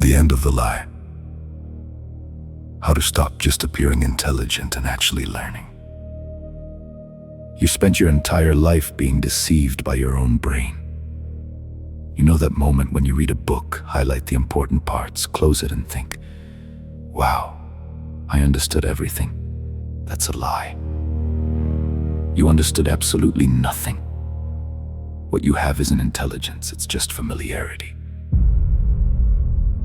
The end of the lie. How to stop just appearing intelligent and actually learning. You spent your entire life being deceived by your own brain. You know that moment when you read a book, highlight the important parts, close it and think, wow, I understood everything. That's a lie. You understood absolutely nothing. What you have isn't intelligence, it's just familiarity.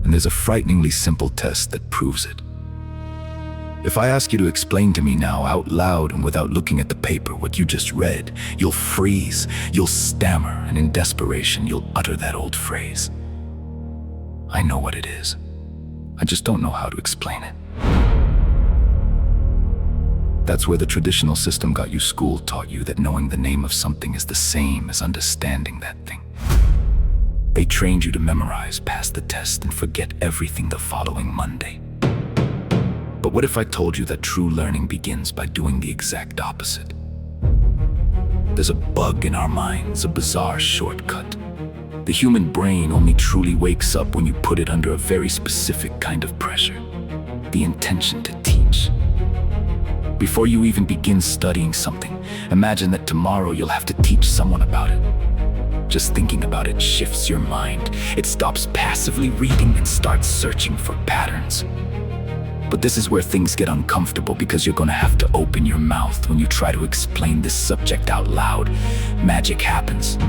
And there's a frighteningly simple test that proves it. If I ask you to explain to me now out loud and without looking at the paper what you just read, you'll freeze, you'll stammer, and in desperation you'll utter that old phrase. I know what it is. I just don't know how to explain it. That's where the traditional system got you. School taught you that knowing the name of something is the same as understanding that thing. They trained you to memorize, pass the test, and forget everything the following Monday. But what if I told you that true learning begins by doing the exact opposite? There's a bug in our minds, a bizarre shortcut. The human brain only truly wakes up when you put it under a very specific kind of pressure, the intention to teach. Before you even begin studying something, imagine that tomorrow you'll have to teach someone about it. Just thinking about it shifts your mind. It stops passively reading and starts searching for patterns. But this is where things get uncomfortable, because you're going to have to open your mouth when you try to explain this subject out loud. Magic happens,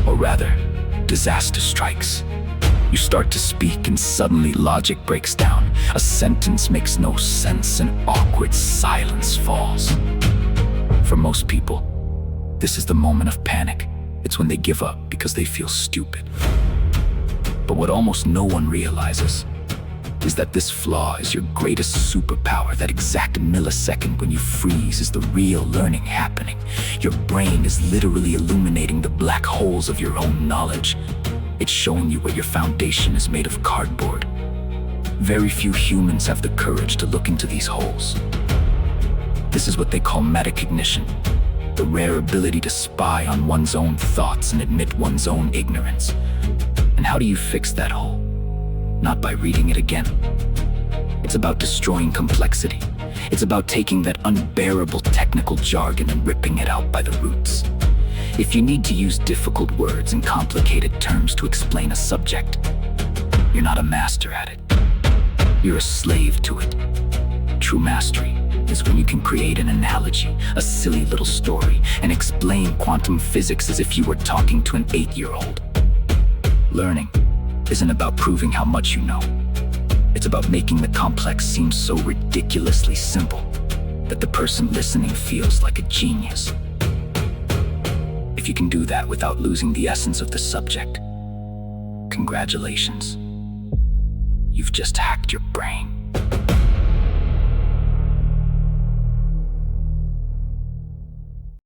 or rather, disaster strikes. You start to speak and suddenly logic breaks down. A sentence makes no sense and awkward silence falls. For most people, this is the moment of panic. It's when they give up because they feel stupid. But what almost no one realizes is that this flaw is your greatest superpower. That exact millisecond when you freeze is the real learning happening. Your brain is literally illuminating the black holes of your own knowledge. It's showing you where your foundation is made of cardboard. Very few humans have the courage to look into these holes. This is what they call metacognition, the rare ability to spy on one's own thoughts and admit one's own ignorance. And how do you fix that hole? Not by reading it again. It's about destroying complexity. It's about taking that unbearable technical jargon and ripping it out by the roots. If you need to use difficult words and complicated terms to explain a subject, you're not a master at it. You're a slave to it. True mastery is when you can create an analogy, a silly little story, and explain quantum physics as if you were talking to an 8-year-old. Learning isn't about proving how much you know. It's about making the complex seem so ridiculously simple that the person listening feels like a genius. If you can do that without losing the essence of the subject, congratulations. You've just hacked your brain.